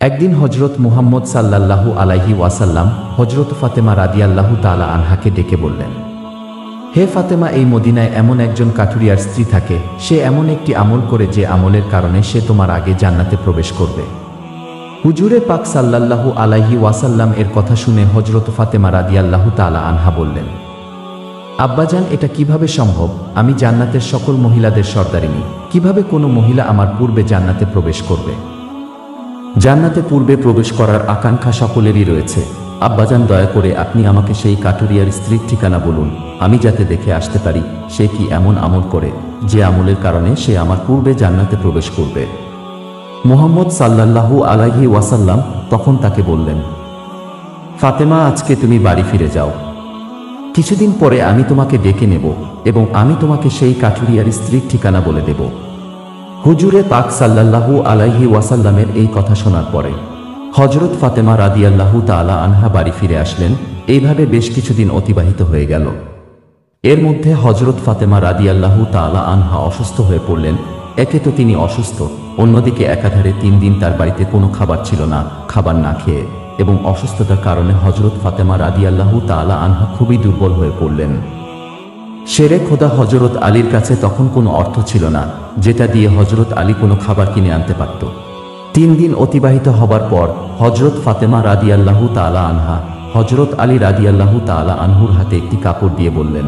একদিন হজরত মুহাম্মদ সাল্লাল্লাহু আলাইহি ওয়াসাল্লাম হজরত ফাতেমা রাদিয়াল্লাহু তাআলা আনহাকে ডেকে বললেন, হে ফাতেমা, এই মদিনায় এমন একজন কাঠুরিয়ার স্ত্রী থাকে, সে এমন একটি আমল করে যে আমলের কারণে সে তোমার আগে জান্নাতে প্রবেশ করবে। হুজুরে পাক সাল্লাল্লাহু আলাইহি ওয়াসাল্লাম এর কথা শুনে হজরত ফাতেমা রাদিয়াল্লাহু তাআলা আনহা বললেন, আব্বাজান, এটা কিভাবে সম্ভব? আমি জান্নাতের সকল মহিলাদের সর্দারিনী, কিভাবে কোনো মহিলা আমার পূর্বে জান্নাতে প্রবেশ করবে? জান্নাতে পূর্বে প্রবেশ করার আকাঙ্ক্ষা সকলেরই রয়েছে। আব্বাজান, দয়া করে আপনি আমাকে সেই কাঠুরিয়ার স্ত্রীর ঠিকানা বলুন, আমি যাতে দেখে আসতে পারি সে কি এমন আমল করে যে আমলের কারণে সে আমার পূর্বে জান্নাতে প্রবেশ করবে। মুহাম্মদ সাল্লাল্লাহু আলাইহি ওয়াসাল্লাম তখন তাকে বললেন, ফাতেমা, আজকে তুমি বাড়ি ফিরে যাও। কিছুদিন পরে আমি তোমাকে ডেকে নেব এবং আমি তোমাকে সেই কাঠুরিয়ার স্ত্রীর ঠিকানা বলে দেব। হুজুরে পাক সাল্লাল্লাহু আলাইহি ওয়াসাল্লামের এই কথা শোনার পরে হজরত ফাতেমা রাদিয়াল্লাহু তাআলা আনহা বাড়ি ফিরে আসলেন। এইভাবে বেশ কিছুদিন অতিবাহিত হয়ে গেল। এর মধ্যে হজরত ফাতেমা রাদিয়াল্লাহু তাআলা আনহা অসুস্থ হয়ে পড়লেন। একে তো তিনি অসুস্থ, অন্যদিকে একাধারে 3 দিন তার বাড়িতে কোনো খাবার ছিল না। খাবার না খেয়ে এবং অসুস্থতার কারণে হজরত ফাতেমা রাদিয়াল্লাহু তাআলা আনহা খুবই দুর্বল হয়ে পড়লেন। শেরে খোদা হজরত আলীর কাছে তখন কোনো অর্থ ছিল না যেটা দিয়ে হজরত আলী কোনো খাবার কিনে আনতে পারত। 3 দিন অতিবাহিত হবার পর হজরত ফাতেমা রাদিয়াল্লাহু তাআলা আনহা হজরত আলী রাদিয়াল্লাহু তাআলা আনহুর হাতে একটি কাপড় দিয়ে বললেন,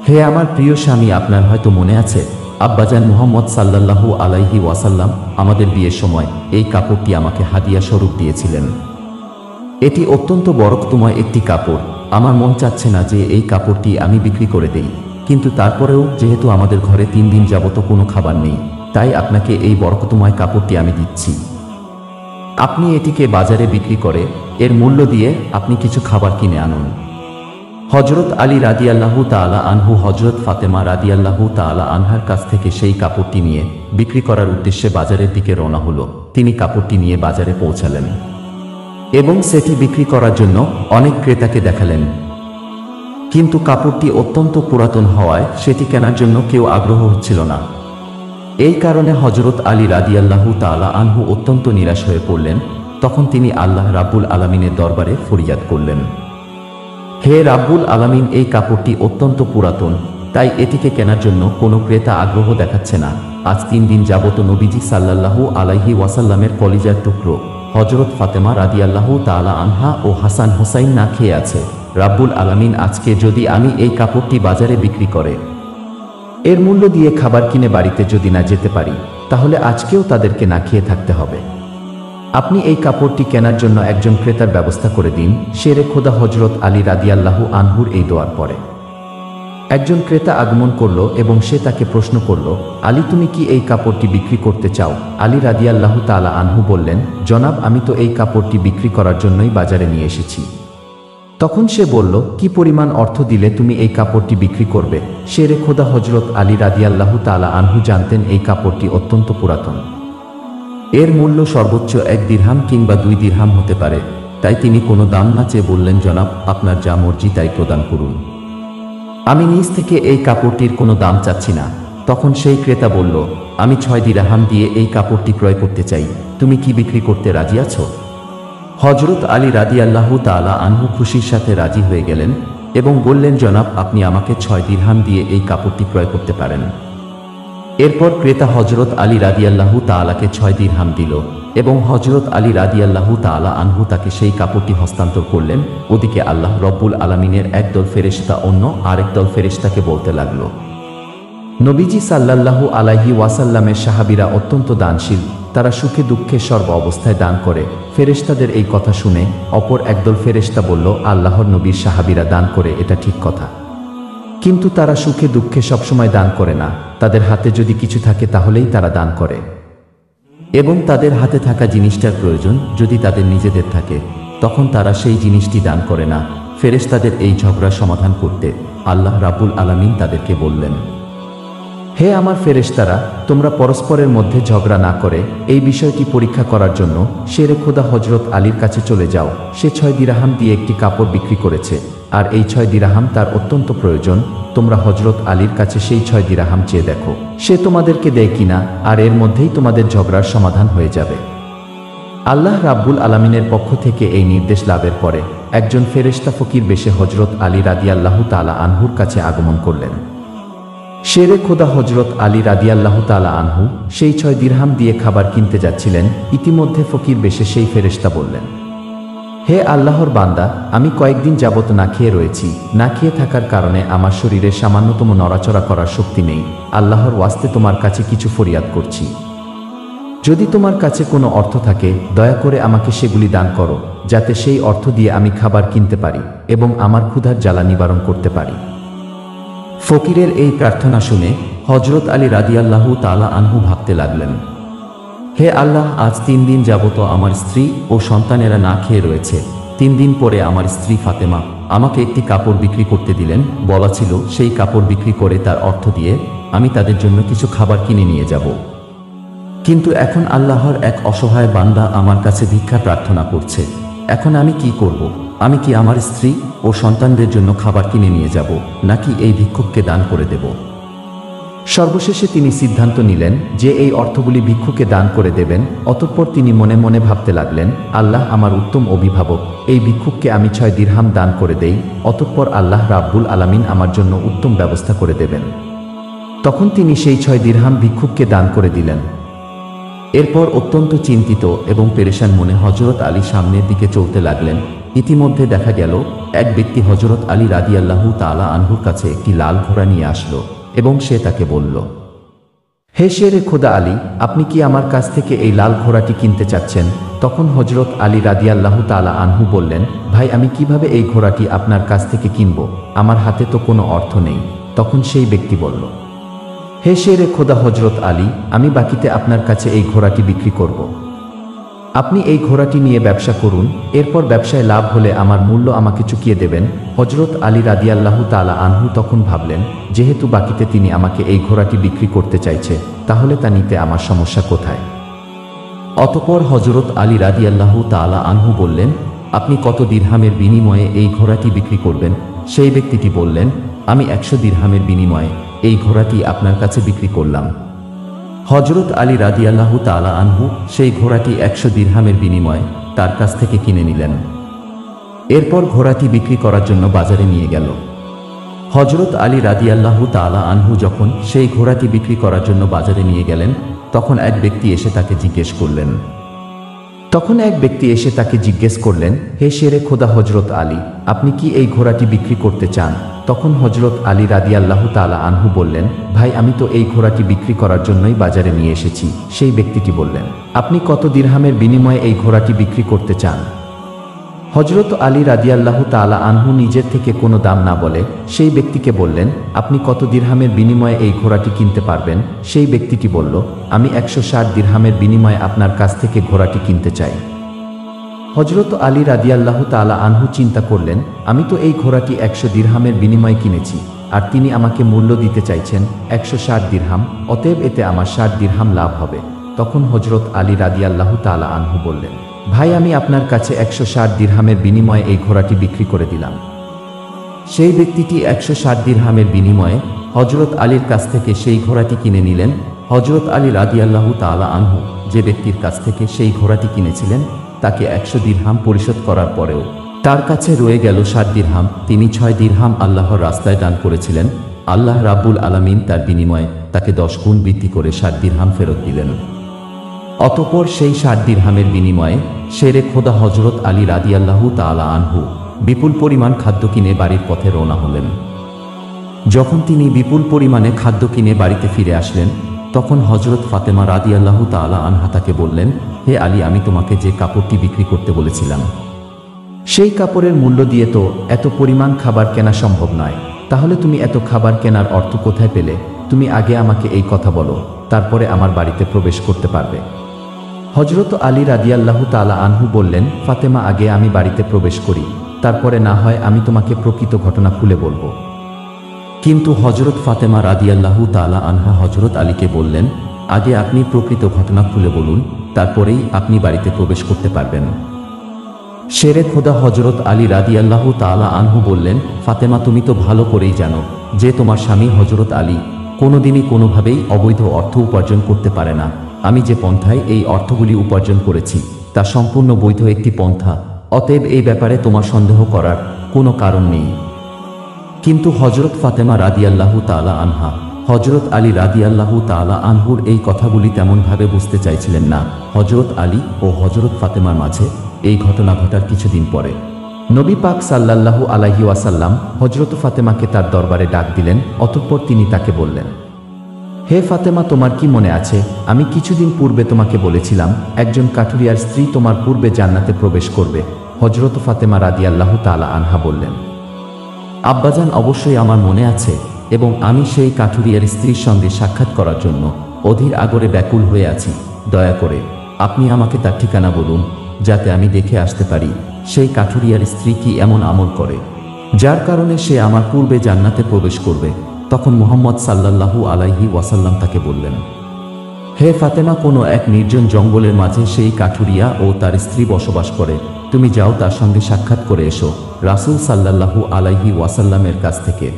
হে আমার প্রিয় স্বামী, আপনার হয়তো মনে আছে আব্বাজান মুহাম্মদ সাল্লাল্লাহু আলাইহি ওয়াসাল্লাম আমাদের বিয়ের সময় এই কাপড়টি আমাকে হাদিয়া স্বরূপ দিয়েছিলেন। এটি অত্যন্ত বরকতময় একটি কাপড়। আমার মন চাচ্ছে না যে এই কাপড়টি আমি বিক্রি করে দেই, কিন্তু তারপরেও যেহেতু আমাদের ঘরে 3 দিন যাবত কোনো খাবার নেই, তাই আপনাকে এই বরকতময় কাপড়টি আমি দিচ্ছি। আপনি এটিকে বাজারে বিক্রি করে এর মূল্য দিয়ে আপনি কিছু খাবার কিনে আনুন। হজরত আলী রাদিয়াল্লাহু তাআলা আনহু হজরত ফাতেমা রাদিয়াল্লাহু তাআলা আনহার কাছ থেকে সেই কাপড়টি নিয়ে বিক্রি করার উদ্দেশ্যে বাজারের দিকে রওনা হলো। তিনি কাপড়টি নিয়ে বাজারে পৌঁছালেন এবং সেটি বিক্রি করার জন্য অনেক ক্রেতাকে দেখালেন, কিন্তু কাপড়টি অত্যন্ত পুরাতন হওয়ায় সেটি কেনার জন্য কেউ আগ্রহ হচ্ছিল না। এই কারণে হজরত আলী রাদিয়াল্লাহু তাআলা আনহু অত্যন্ত নিরাশ হয়ে পড়লেন। তখন তিনি আল্লাহ রাব্বুল আলামিনের দরবারে ফরিয়াদ করলেন, হে রাব্বুল আলামিন, এই কাপড়টি অত্যন্ত পুরাতন, তাই এটিকে কেনার জন্য কোনো ক্রেতা আগ্রহ দেখাচ্ছে না। আজ 3 দিন যাবত নবীজি সাল্লাল্লাহু আলাইহি ওয়াসাল্লামের কলিজার টুকরো হজরত ফাতেমা রাদিয়াল্লাহু তাআলা আনহা ও হাসান হোসাইন না খেয়ে আছে। রাব্বুল আলামিন, আজকে যদি আমি এই কাপড়টি বাজারে বিক্রি করে এর মূল্য দিয়ে খাবার কিনে বাড়িতে যদি না যেতে পারি, তাহলে আজকেও তাদেরকে না খেয়ে থাকতে হবে। আপনি এই কাপড়টি কেনার জন্য একজন ক্রেতার ব্যবস্থা করে দিন। শেরে খোদা হজরত আলী রাদিয়াল্লাহু আনহুর এই দোয়ার পরে একজন ক্রেতা আগমন করল এবং সে তাকে প্রশ্ন করল, আলী, তুমি কি এই কাপড়টি বিক্রি করতে চাও? আলী রাদিয়াল্লাহু তাআলা আনহু বললেন, জনাব, আমি তো এই কাপড়টি বিক্রি করার জন্যই বাজারে নিয়ে এসেছি। তখন সে বলল, কি পরিমাণ অর্থ দিলে তুমি এই কাপড়টি বিক্রি করবে? শেরে খোদা হজরত আলী রাদিয়াল্লাহু তাআলা আনহু জানতেন এই কাপড়টি অত্যন্ত পুরাতন। এর মূল্য সর্বোচ্চ 1 দিরহাম কিংবা 2 দিরহাম হতে পারে। তাই তিনি কোনো দাম না চেয়ে বললেন, জনাব, আপনার যা মর্জি তাই প্রদান করুন, আমি নিজ থেকে এই কাপড়টির কোনো দাম চাচ্ছি না। তখন সেই ক্রেতা বলল, আমি 6 দিরহাম দিয়ে এই কাপড়টি ক্রয় করতে চাই, তুমি কি বিক্রি করতে রাজি আছো? হজরত আলী রাদিয়াল্লাহু তাআলা আনহু খুশির সাথে রাজি হয়ে গেলেন এবং বললেন, জনাব, আপনি আমাকে 6 দিরহাম দিয়ে এই কাপড়টি ক্রয় করতে পারেন। এরপর ক্রেতা হজরত আলী রাদিয়াল্লাহু তাআলাকে 6 দিরহাম দিল এবং হজরত আলী রাদিয়াল্লাহু তাআলা আনহু তাকে সেই কাপড়টি হস্তান্তর করলেন। ওদিকে আল্লাহ রব্বুল আলামিনের একদল ফেরেশতা অন্য আরেক দল ফেরেশতাকে বলতে লাগল, নবীজি সাল্লাল্লাহু আলাইহি ওয়াসাল্লামের সাহাবীরা অত্যন্ত দানশীল, তারা সুখে দুঃখে সর্ব অবস্থায় দান করে। ফেরেশতাদের এই কথা শুনে অপর একদল ফেরেশতা বলল, আল্লাহর নবীর সাহাবীরা দান করে, এটা ঠিক কথা, কিন্তু তারা সুখে দুঃখে সবসময় দান করে না। তাদের হাতে যদি কিছু থাকে তাহলেই তারা দান করে, এবং তাদের হাতে থাকা জিনিসটার প্রয়োজন যদি তাদের নিজেদের থাকে তখন তারা সেই জিনিসটি দান করে না। ফেরেশতাদের এই ঝগড়া সমাধান করতে আল্লাহ রাব্বুল আলামিন তাদেরকে বললেন, হে আমার ফেরেশতারা, তোমরা পরস্পরের মধ্যে ঝগড়া না করে এই বিষয়টি পরীক্ষা করার জন্য শেরে খোদা হজরত আলীর কাছে চলে যাও। সে 6 দিরহাম দিয়ে একটি কাপড় বিক্রি করেছে, আর এই 6 দিরহাম তার অত্যন্ত প্রয়োজন। তোমরা হজরত আলীর কাছে সেই 6 দিরহাম চেয়ে দেখো সে তোমাদেরকে দেয় কিনা, আর এর মধ্যেই তোমাদের ঝগড়ার সমাধান হয়ে যাবে। আল্লাহ রাব্বুল আলামিনের পক্ষ থেকে এই নির্দেশ লাভের পরে একজন ফেরেশতা ফকির বেশে হযরত আলী রাদিয়াল্লাহু তাআলা আনহুর কাছে আগমন করলেন। শেরে খোদা হযরত আলী রাদিয়াল্লাহু তাআলা আনহু সেই 6 দিরহাম দিয়ে খাবার কিনতে যাচ্ছিলেন। ইতিমধ্যে ফকির বেশে সেই ফেরেশতা বললেন, হে আল্লাহর বান্দা, আমি কয়েকদিন যাবত না খেয়ে রয়েছি। না খেয়ে থাকার কারণে আমার শরীরে সামান্যতম নড়াচড়া করার শক্তি নেই। আল্লাহর ওয়াস্তে তোমার কাছে কিছু ফরিয়াদ করছি। যদি তোমার কাছে কোনো অর্থ থাকে দয়া করে আমাকে সেগুলি দান করো, যাতে সেই অর্থ দিয়ে আমি খাবার কিনতে পারি এবং আমার ক্ষুধার জ্বালা নিবারণ করতে পারি। ফকিরের এই প্রার্থনা শুনে হযরত আলী রাদিয়াল্লাহু তাআলা আনহু ভাবতে লাগলেন, হে আল্লাহ, আজ 3 দিন যাবত আমার স্ত্রী ও সন্তানেরা না খেয়ে রয়েছে। 3 দিন পরে আমার স্ত্রী ফাতেমা আমাকে একটি কাপড় বিক্রি করতে দিলেন। বলা ছিল সেই কাপড় বিক্রি করে তার অর্থ দিয়ে আমি তাদের জন্য কিছু খাবার কিনে নিয়ে যাব। কিন্তু এখন আল্লাহর এক অসহায় বান্দা আমার কাছে ভিক্ষা প্রার্থনা করছে। এখন আমি কি করব? আমি কি আমার স্ত্রী ও সন্তানদের জন্য খাবার কিনে নিয়ে যাব, নাকি এই ভিক্ষুককে দান করে দেব? সর্বশেষে তিনি সিদ্ধান্ত নিলেন যে এই অর্থগুলি ভিক্ষুকে দান করে দেবেন। অতঃপর তিনি মনে মনে ভাবতে লাগলেন, আল্লাহ আমার উত্তম অভিভাবক, এই ভিক্ষুককে আমি 6 দিরহাম দান করে দেই, অতঃপর আল্লাহ রাব্বুল আলামিন আমার জন্য উত্তম ব্যবস্থা করে দেবেন। তখন তিনি সেই 6 দিরহাম ভিক্ষুককে দান করে দিলেন। এরপর অত্যন্ত চিন্তিত এবং পেরেশান মনে হযরত আলী সামনের দিকে চলতে লাগলেন। ইতিমধ্যে দেখা গেল এক ব্যক্তি হযরত আলী রাদিয়াল্লাহু তাআলা আনহুর কাছে একটি লাল ঘোড়া নিয়ে আসলো এবং সে তাকে বলল, হে শেরে খোদা আলী, আপনি কি আমার কাছ থেকে এই লাল ঘোড়াটি কিনতে চাচ্ছেন? তখন হযরত আলী রাদিয়াল্লাহু তাআলা আনহু বললেন, ভাই, আমি কিভাবে এই ঘোড়াটি আপনার কাছ থেকে কিনব? আমার হাতে তো কোনো অর্থ নেই। তখন সেই ব্যক্তি বলল, হে শেরে খোদা হযরত আলী, আমি বাকিতে আপনার কাছে এই ঘোড়াটি বিক্রি করব। আপনি এই ঘোড়াটি নিয়ে ব্যবসা করুন, এরপর ব্যবসায় লাভ হলে আমার মূল্য আমাকে চুকিয়ে দেবেন। হযরত আলী রাদিয়াল্লাহু তাআলা আনহু তখন ভাবলেন, যেহেতু বাকিতে তিনি আমাকে এই ঘোড়াটি বিক্রি করতে চাইছে, তাহলে তা নিতে আমার সমস্যা কোথায়? অতঃপর হযরত আলী রাদিয়াল্লাহু তাআলা আনহু বললেন, আপনি কত দিরহামের বিনিময়ে এই ঘোড়াটি বিক্রি করবেন? সেই ব্যক্তিটি বললেন, আমি 100 দিরহামের বিনিময়ে এই ঘোড়াটি আপনার কাছে বিক্রি করলাম। হযরত আলী রাদিয়াল্লাহু তাআলা আনহু সেই ঘোড়াটি 100 দিরহামের বিনিময়ে তার কাছ থেকে কিনে নিলেন। এরপর ঘোড়াটি বিক্রি করার জন্য বাজারে নিয়ে গেল। হযরত আলী রাদিয়াল্লাহু তাআলা আনহু যখন সেই ঘোড়াটি বিক্রি করার জন্য বাজারে নিয়ে গেলেন, তখন এক ব্যক্তি এসে তাকে জিজ্ঞেস করলেন, হে শেরে খোদা হযরত আলী, আপনি কি এই ঘোড়াটি বিক্রি করতে চান? তখন হযরত আলী রাদিয়াল্লাহু তাআলা আনহু বললেন, ভাই, আমি তো এই ঘোড়াটি বিক্রি করার জন্যই বাজারে নিয়ে এসেছি। সেই ব্যক্তিটি বললেন, আপনি কত দিরহামের বিনিময়ে এই ঘোড়াটি বিক্রি করতে চান? হযরত আলী রাদিয়াল্লাহু তাআলা আনহু নিজের থেকে কোনো দাম না বলে সেই ব্যক্তিকে বললেন, আপনি কত দিরহামের বিনিময়ে এই ঘোড়াটি কিনতে পারবেন? সেই ব্যক্তিটি বলল, আমি 160 দিরহামের বিনিময়ে আপনার কাছ থেকে ঘোড়াটি কিনতে চাই। হযরত আলী রাদিয়াল্লাহু তাআলা আনহু চিন্তা করলেন, আমি তো এই ঘোড়াটি 100 দিরহামের বিনিময়ে কিনেছি, আর তিনি আমাকে মূল্য দিতে চাইছেন 160 দিরহাম, অতএব এতে আমার 60 দিরহাম লাভ হবে। তখন হযরত আলী রাদিয়াল্লাহু তাআলা আনহু বললেন, ভাই, আমি আপনার কাছে 160 দিরহামের বিনিময়ে এই ঘোড়াটি বিক্রি করে দিলাম। সেই ব্যক্তিটি 160 দিরহামের বিনিময়ে হযরত আলীর কাছ থেকে সেই ঘোড়াটি কিনে নিলেন। হযরত আলী রাদিয়াল্লাহু তাআলা আনহু যে ব্যক্তির কাছ থেকে সেই ঘোড়াটি কিনেছিলেন, তাকে 100 দিরহাম পরিশোধ করার পরেও তার কাছে রয়ে গেল 60 দিরহাম। তিনি 6 দিরহাম আল্লাহর রাস্তায় দান করেছিলেন। আল্লাহ রাব্বুল আলামিন তার বিনিময়ে তাকে 10 গুণ বৃদ্ধি করে 60 দিরহাম ফেরত দিলেন। অতঃপর সেই 60 দিরহামের বিনিময়ে শেরে খোদা হযরত আলী রাদিয়াল্লাহু তাআলা আনহু বিপুল পরিমাণ খাদ্য কিনে বাড়ির পথে রওনা হলেন। যখন তিনি বিপুল পরিমাণে খাদ্য কিনে বাড়িতে ফিরে আসলেন, তখন হযরত ফাতেমা রাদিয়াল্লাহু তাআলা আনহা তাকে বললেন, হে আলী, আমি তোমাকে যে কাপড়টি বিক্রি করতে বলেছিলাম, সেই কাপড়ের মূল্য দিয়ে তো এত পরিমাণ খাবার কেনা সম্ভব নয়। তাহলে তুমি এত খাবার কেনার অর্থ কোথায় পেলে? তুমি আগে আমাকে এই কথা বলো, তারপরে আমার বাড়িতে প্রবেশ করতে পারবে। হযরত আলী রাদিয়াল্লাহু তাআলা আনহু বললেন, ফাতেমা, আগে আমি বাড়িতে প্রবেশ করি, তারপরে না হয় আমি তোমাকে প্রকৃত ঘটনা খুলে বলবো। কিন্তু হযরত ফাতেমা রাদিয়াল্লাহু তাআলা আনহা হযরত আলীকে বললেন, আগে আপনি প্রকৃত ঘটনা খুলে বলুন, তারপরেই আপনি বাড়িতে প্রবেশ করতে পারবেন। শেরে খোদা হযরত আলী রাদিয়াল্লাহু তাআলা আনহু বললেন, ফাতেমা, তুমি তো ভালো করেই জানো যে তোমার স্বামী হযরত আলী কোনোদিনই কোনোভাবেই অবৈধ অর্থ উপার্জন করতে পারে না। আমি যে পন্থায় এই অর্থগুলি উপার্জন করেছি তা সম্পূর্ণ বৈধ একটি পন্থা, অতএব এই ব্যাপারে তোমার সন্দেহ করার কোনো কারণ নেই। কিন্তু হজরত ফাতেমা রাদিয়াল্লাহু তাআলা আনহা, হজরত আলী রাদিয়াল্লাহু তাআলা আনহুর এই কথাগুলি তেমনভাবে বুঝতে চাইছিলেন না। হজরত আলী ও হজরত ফাতেমার মাঝে এই ঘটনা ঘটার কিছুদিন পরে নবী পাক সাল্লাল্লাহু আলাইহি ওয়াসাল্লাম হজরত ফাতেমাকে তার দরবারে ডাক দিলেন। অতঃপর তিনি তাকে বললেন, হে ফাতেমা, তোমার কি মনে আছে আমি কিছুদিন পূর্বে তোমাকে বলেছিলাম একজন কাঠুরিয়ার স্ত্রী তোমার পূর্বে জান্নাতে প্রবেশ করবে? হজরত ফাতেমা রাদিয়াল্লাহু তাআলা আনহা বললেন, আব্বাজান, অবশ্যই আমার মনে আছে এবং আমি সেই কাঠুরিয়ার স্ত্রীর সঙ্গে সাক্ষাৎ করার জন্য অধীর আগরে ব্যাকুল হয়ে আছি। দয়া করে আপনি আমাকে তার ঠিকানা বলুন, যাতে আমি দেখে আসতে পারি সেই কাঠুরিয়ার স্ত্রী কি এমন আমল করে যার কারণে সে আমার পূর্বে জান্নাতে প্রবেশ করবে। তখন মুহাম্মদ সাল্লাল্লাহু আলাইহি ওয়াসাল্লাম তাকে বললেন, হে ফাতেমা, কোনো এক নির্জন জঙ্গলের মাঝে সেই কাঠুরিয়া ও তার স্ত্রী বসবাস করে। তুমি যাও, তার সঙ্গে সাক্ষাৎ করে এসো। রাসূল সাল্লাল্লাহু আলাইহি ওয়াসাল্লামের কাছ থেকে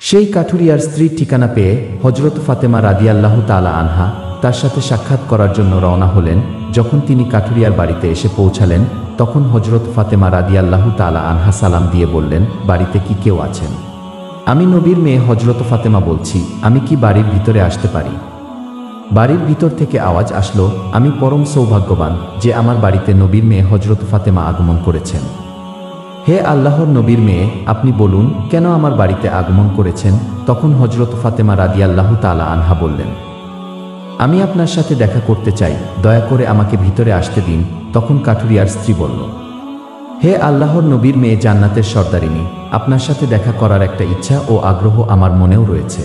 সেই কাঠুরিয়ার স্ত্রীর ঠিকানা পেয়ে হজরত ফাতেমা রাদিয়াল্লাহু তাআলা আনহা তার সাথে সাক্ষাৎ করার জন্য রওনা হলেন। যখন তিনি কাঠুরিয়ার বাড়িতে এসে পৌঁছালেন, তখন হজরত ফাতেমা রাদিয়াল্লাহু তাআলা আনহা সালাম দিয়ে বললেন, বাড়িতে কি কেউ আছেন? আমি নবীর মেয়ে হজরত ফাতেমা বলছি, আমি কি বাড়ির ভিতরে আসতে পারি? বাড়ির ভিতর থেকে আওয়াজ আসলো, আমি পরম সৌভাগ্যবান যে আমার বাড়িতে নবীর মেয়ে হজরত ফাতেমা আগমন করেছেন। হে আল্লাহর নবীর মেয়ে, আপনি বলুন কেন আমার বাড়িতে আগমন করেছেন? তখন হজরত ফাতেমা রাদিয়াল্লাহু তাআলা আনহা বললেন, আমি আপনার সাথে দেখা করতে চাই, দয়া করে আমাকে ভিতরে আসতে দিন। তখন কাঠুরিয়ার স্ত্রী বলল, হে আল্লাহর নবীর মেয়ে, জান্নাতের সর্দারিনী, আপনার সাথে দেখা করার একটা ইচ্ছা ও আগ্রহ আমার মনেও রয়েছে,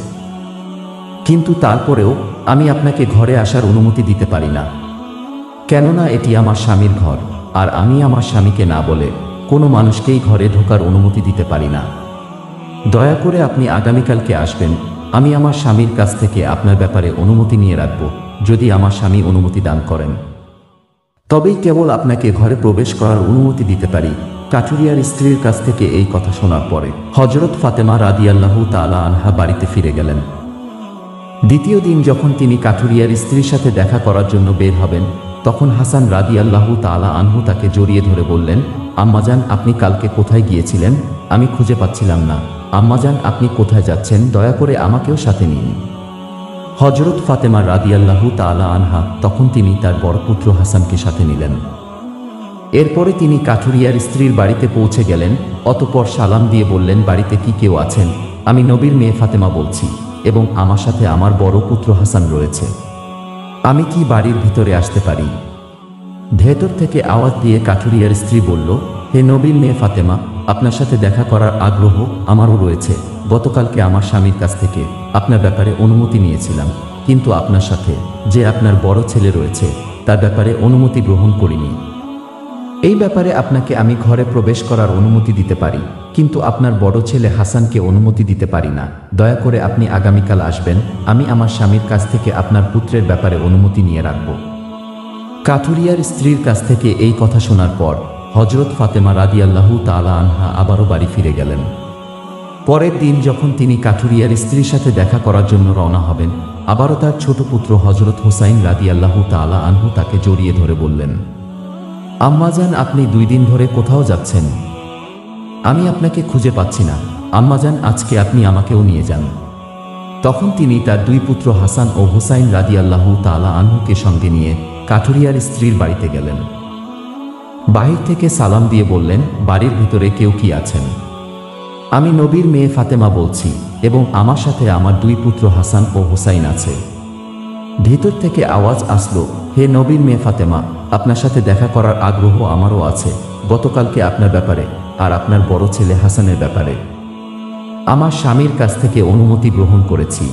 কিন্তু তারপরেও আমি আপনাকে ঘরে আসার অনুমতি দিতে পারি না, কেননা এটি আমার স্বামীর ঘর, আর আমি আমার স্বামীকে না বলে কোনো মানুষকেই ঘরে ঢোকার অনুমতি দিতে পারি না। দয়া করে আপনি আগামীকালকে আসবেন, আমি আমার স্বামীর কাছ থেকে আপনার ব্যাপারে অনুমতি নিয়ে রাখব। যদি আমার স্বামী অনুমতি দান করেন তবেই কেবল আপনাকে ঘরে প্রবেশ করার অনুমতি দিতে পারি। কাঠুরিয়ার স্ত্রীর কাছ থেকে এই কথা শোনার পরে হজরত ফাতেমা রাদিয়াল্লাহু তাআলা আনহা বাড়িতে ফিরে গেলেন। দ্বিতীয় দিন যখন তিনি কাঠুরিয়ার স্ত্রীর সাথে দেখা করার জন্য বের হবেন, তখন হাসান রাদিয়াল্লাহু তাআলা আনহু তাকে জড়িয়ে ধরে বললেন, আম্মাজান, আপনি কালকে কোথায় গিয়েছিলেন? আমি খুঁজে পাচ্ছিলাম না। আম্মাজান, আপনি কোথায় যাচ্ছেন? দয়া করে আমাকেও সাথে নিন। হজরত ফাতেমা রাদিয়াল্লাহু তাআলা আনহা তখন তিনি তার বড় পুত্র হাসানকে সাথে নিলেন। এরপরে তিনি কাঠুরিয়ার স্ত্রীর বাড়িতে পৌঁছে গেলেন। অতঃপর সালাম দিয়ে বললেন, বাড়িতে কি কেউ আছেন? আমি নবীর মেয়ে ফাতেমা বলছি এবং আমার সাথে আমার বড় পুত্র হাসান রয়েছে। আমি কি বাড়ির ভিতরে আসতে পারি? ভেতর থেকে আওয়াজ দিয়ে কাঠুরিয়ার স্ত্রী বলল, হে নবীর মেয়ে ফাতেমা, আপনার সাথে দেখা করার আগ্রহ আমারও রয়েছে। গতকালকে আমার স্বামীর কাছ থেকে আপনার ব্যাপারে অনুমতি নিয়েছিলাম, কিন্তু আপনার সাথে যে আপনার বড় ছেলে রয়েছে তার ব্যাপারে অনুমতি গ্রহণ করিনি। এই ব্যাপারে আপনাকে আমি ঘরে প্রবেশ করার অনুমতি দিতে পারি, কিন্তু আপনার বড় ছেলে হাসানকে অনুমতি দিতে পারি না। দয়া করে আপনি আগামীকাল আসবেন, আমি আমার স্বামীর কাছ থেকে আপনার পুত্রের ব্যাপারে অনুমতি নিয়ে রাখব। কাঠুরিয়ার স্ত্রীর কাছ থেকে এই কথা শোনার পর হজরত ফাতেমা রাদিয়াল্লাহু তাআলা আনহা আবারও বাড়ি ফিরে গেলেন। পরের দিন যখন তিনি কাঠুরিয়ার স্ত্রীর সাথে দেখা করার জন্য রওনা হবেন, আবারও তার ছোট পুত্র হজরত হুসাইন রাদিয়াল্লাহু তাআলা আনহু তাকে জড়িয়ে ধরে বললেন, আম্মাজান, আপনি 2 দিন ধরে কোথাও যাচ্ছেন? আমি আপনাকে খুঁজে পাচ্ছি না। আম্মাজান, আজকে আপনি আমাকেও নিয়ে যান। তখন তিনি তার 2 পুত্র হাসান ও হুসাইন রাদিয়াল্লাহু তাআলা আনহুকে সঙ্গে নিয়ে কাঠুরিয়ার স্ত্রীর বাড়িতে গেলেন। বাহির থেকে সালাম দিয়ে বললেন, বাড়ির ভিতরে কেউ কি আছেন? আমি নবীর মেয়ে ফাতেমা বলছি এবং আমার সাথে আমার 2 পুত্র হাসান ও হুসাইন আছে। ভিতর থেকে আওয়াজ আসলো, হে নবীর মেয়ে ফাতেমা, আপনার সাথে দেখা করার আগ্রহ আমারও আছে। গতকালকে আপনার ব্যাপারে আর আপনার বড় ছেলে হাসানের ব্যাপারে আমার স্বামীর কাছ থেকে অনুমতি গ্রহণ করেছি,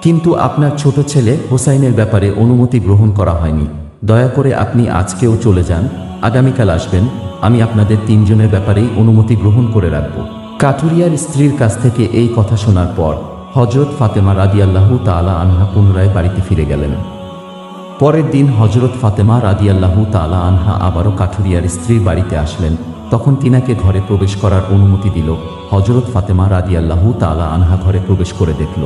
কিন্তু আপনার ছোট ছেলে হুসাইনের ব্যাপারে অনুমতি গ্রহণ করা হয়নি। দয়া করে আপনি আজকেও চলে যান, আগামীকাল আসবেন, আমি আপনাদের 3 জনের ব্যাপারেই অনুমতি গ্রহণ করে রাখব। কাঠুরিয়ার স্ত্রীর কাছ থেকে এই কথা শোনার পর হজরত ফাতেমা রাদিয়াল্লাহু তাআলা আনহা পুনরায় বাড়িতে ফিরে গেলেন। পরের দিন হজরত ফাতেমা রাদিয়াল্লাহু তাআলা আনহা আবারও কাঠুরিয়ার স্ত্রীর বাড়িতে আসলেন। তখন তিনাকে ঘরে প্রবেশ করার অনুমতি দিল। হজরত ফাতেমা রাদিয়াল্লাহু তাআলা আনহা ঘরে প্রবেশ করে দেখল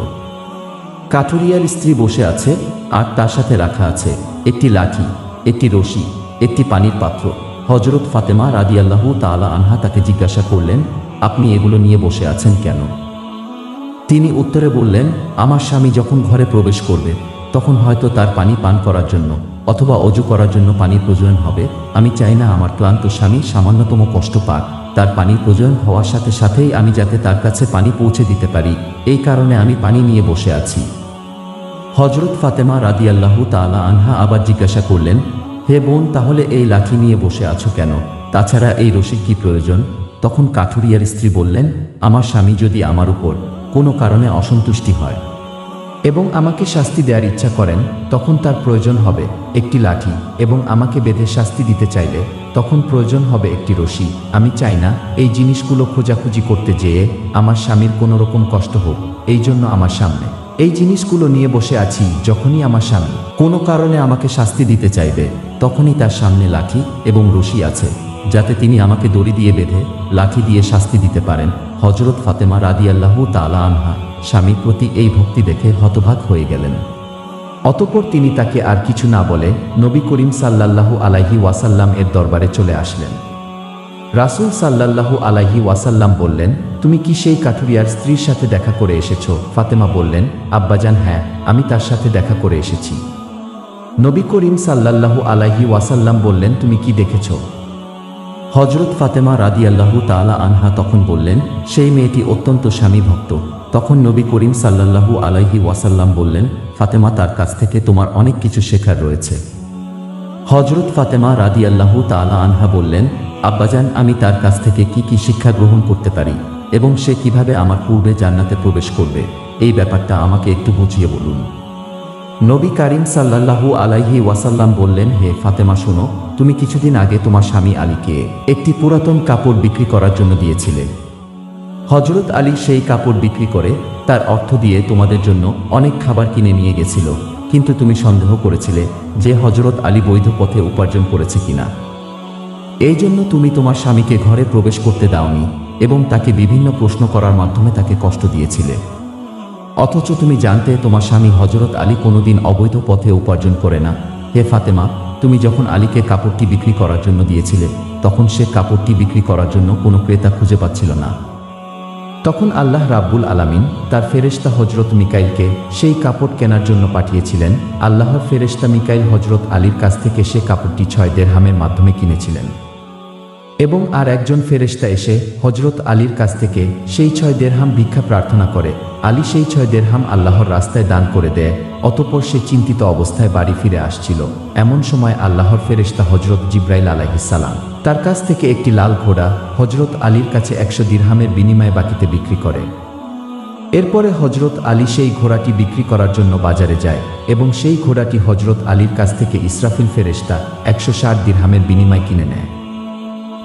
কাঠুরিয়ার স্ত্রী বসে আছে আর তার সাথে রাখা আছে একটি লাঠি, একটি রশি একটি পানির পাত্র। হযরত ফাতেমা রাদিয়াল্লাহু তাআলা আনহা তাকে জিজ্ঞাসা করলেন, আপনি এগুলো নিয়ে বসে আছেন কেন? তিনি উত্তরে বললেন, আমার স্বামী যখন ঘরে প্রবেশ করবে তখন হয়তো তার পানি পান করার জন্য অথবা অজু করার জন্য পানির প্রয়োজন হবে। আমি চাই না আমার ক্লান্ত স্বামী সামান্যতম কষ্ট পাক। তার পানির প্রয়োজন হওয়ার সাথে সাথেই আমি যাতে তার কাছে পানি পৌঁছে দিতে পারি, এই কারণে আমি পানি নিয়ে বসে আছি। হযরত ফাতেমা রাদিয়াল্লাহু তাআলা আনহা আবার জিজ্ঞাসা করলেন, হে বোন, তাহলে এই লাঠি নিয়ে বসে আছো কেন? তাছাড়া এই রশির কি প্রয়োজন? তখন কাঠুরিয়ার স্ত্রী বললেন, আমার স্বামী যদি আমার উপর কোনো কারণে অসন্তুষ্টি হয় এবং আমাকে শাস্তি দেওয়ার ইচ্ছা করেন, তখন তার প্রয়োজন হবে একটি লাঠি, এবং আমাকে বেঁধে শাস্তি দিতে চাইলে তখন প্রয়োজন হবে একটি রশি। আমি চাই না এই জিনিসগুলো খোঁজাখুঁজি করতে যেয়ে আমার স্বামীর কোনো রকম কষ্ট হোক, এই জন্য আমার সামনে এই জিনিসগুলো নিয়ে বসে আছি। যখনই আমার স্বামী কোনো কারণে আমাকে শাস্তি দিতে চাইবে, তখনই তার সামনে লাঠি এবং রশি আছে, যাতে তিনি আমাকে দড়ি দিয়ে বেঁধে লাঠি দিয়ে শাস্তি দিতে পারেন। হযরত ফাতেমা রাদিয়াল্লাহু তাআলা আনহা স্বামীর প্রতি এই ভক্তি দেখে হতবাক হয়ে গেলেন। অতঃপর তিনি তাকে আর কিছু না বলে নবী করিম সাল্লাল্লাহু আলাইহি ওয়াসাল্লাম এর দরবারে চলে আসলেন। রাসূল সাল্লাল্লাহু আলাইহি ওয়াসাল্লাম বললেন, তুমি কি সেই কাঠুরিয়ার স্ত্রীর সাথে দেখা করে এসেছো? ফাতেমা বললেন, আব্বাজান, হ্যাঁ, আমি তার সাথে দেখা করে এসেছি। নবী করিম সাল্লাল্লাহু আলাইহি ওয়াসাল্লাম বললেন, তুমি কি দেখেছ? হযরত ফাতেমা রাদিয়াল্লাহু তাআলা আনহা তখন বললেন, সেই মেয়েটি অত্যন্ত স্বামী ভক্ত। তখন নবী করিম সাল্লাল্লাহু আলাইহি ওয়াসাল্লাম বললেন, ফাতেমা, তার কাছ থেকে তোমার অনেক কিছু শেখার রয়েছে। হযরত ফাতেমা রাদিয়াল্লাহু তাআলা আনহা বললেন, আব্বাজান, আমি তার কাছ থেকে কি কি শিক্ষা গ্রহণ করতে পারি এবং সে কিভাবে আমার পূর্বে জান্নাতে প্রবেশ করবে, এই ব্যাপারটা আমাকে একটু বুঝিয়ে বলুন। নবী করিম সাল্লাল্লাহু আলাইহি ওয়াসাল্লাম বললেন, হে ফাতেমা, শোনো, তুমি কিছুদিন আগে তোমার স্বামী আলীকে একটি পুরাতন কাপড় বিক্রি করার জন্য দিয়েছিলে। হযরত আলী সেই কাপড় বিক্রি করে তার অর্থ দিয়ে তোমাদের জন্য অনেক খাবার কিনে নিয়ে গেছিল, কিন্তু তুমি সন্দেহ করেছিলে যে হযরত আলী বৈধ পথে উপার্জন করেছে কিনা। এই জন্য তুমি তোমার স্বামীকে ঘরে প্রবেশ করতে দাওনি এবং তাকে বিভিন্ন প্রশ্ন করার মাধ্যমে তাকে কষ্ট দিয়েছিলে। অথচ তুমি জানতে তোমার স্বামী হযরত আলী কোনোদিন অবৈধ পথে উপার্জন করে না। হে ফাতেমা, তুমি যখন আলীকে কাপড়টি বিক্রি করার জন্য দিয়েছিলে, তখন সে কাপড়টি বিক্রি করার জন্য কোনো ক্রেতা খুঁজে পাচ্ছিল না। তখন আল্লাহ রাব্বুল আলামিন তার ফেরেশতা হযরত মিকাইলকে সেই কাপড় কেনার জন্য পাঠিয়েছিলেন। আল্লাহর ফেরেশতা মিকাইল হযরত আলীর কাছ থেকে সে কাপড়টি 6 দিরহামের মাধ্যমে কিনেছিলেন, এবং আর একজন ফেরেশতা এসে হযরত আলীর কাছ থেকে সেই 6 দিরহাম ভিক্ষা প্রার্থনা করে। আলী সেই 6 দিরহাম আল্লাহর রাস্তায় দান করে দেয়। অতঃপর সে চিন্তিত অবস্থায় বাড়ি ফিরে আসছিল। এমন সময় আল্লাহর ফেরেশতা হযরত জিবরাইল আলাইহিস সালাম তার কাছ থেকে একটি লাল ঘোড়া হযরত আলীর কাছে 100 দিরহামের বিনিময়ে বাকিতে বিক্রি করে। এরপরে হযরত আলী সেই ঘোড়াটি বিক্রি করার জন্য বাজারে যায় এবং সেই ঘোড়াটি হযরত আলীর কাছ থেকে ইসরাফিল ফেরেশতা 160 দিরহামের বিনিময়ে কিনে নেয়।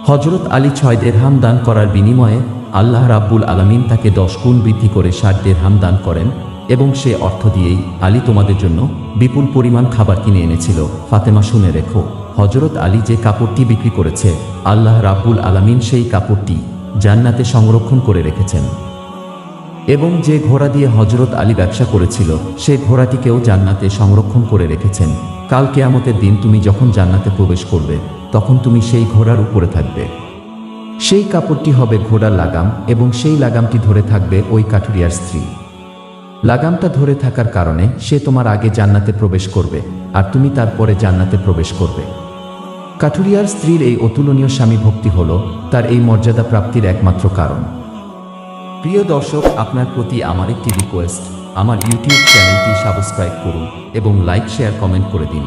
হযরত আলী 6 দিরহাম দান করার বিনিময়ে আল্লাহ রাব্বুল আলামিন তাকে 10 গুণ বৃদ্ধি করে 60 দিরহাম দান করেন, এবং সে অর্থ দিয়েই আলী তোমাদের জন্য বিপুল পরিমাণ খাবার কিনে এনেছিল। ফাতেমা, শুনে রেখো, হযরত আলী যে কাপড়টি বিক্রি করেছে, আল্লাহ রাব্বুল আলামিন সেই কাপড়টি জান্নাতে সংরক্ষণ করে রেখেছেন, এবং যে ঘোড়া দিয়ে হযরত আলী ব্যবসা করেছিল, সেই ঘোড়াটিকেও জান্নাতে সংরক্ষণ করে রেখেছেন। কাল কিয়ামতের দিন তুমি যখন জান্নাতে প্রবেশ করবে, তখন তুমি সেই ঘোড়ার উপরে থাকবে। সেই কাপড়টি হবে ঘোড়ার লাগাম, এবং সেই লাগামটি ধরে থাকবে ওই কাঠুরিয়ার স্ত্রী। লাগামটা ধরে থাকার কারণে সে তোমার আগে জান্নাতে প্রবেশ করবে, আর তুমি তারপরে জান্নাতে প্রবেশ করবে। কাঠুরিয়ার স্ত্রীর এই অতুলনীয় স্বামী ভক্তি হল তার এই মর্যাদা প্রাপ্তির একমাত্র কারণ। প্রিয় দর্শক, আপনার প্রতি আমার একটি রিকোয়েস্ট, আমার ইউটিউব চ্যানেলটি সাবস্ক্রাইব করুন এবং লাইক, শেয়ার, কমেন্ট করে দিন।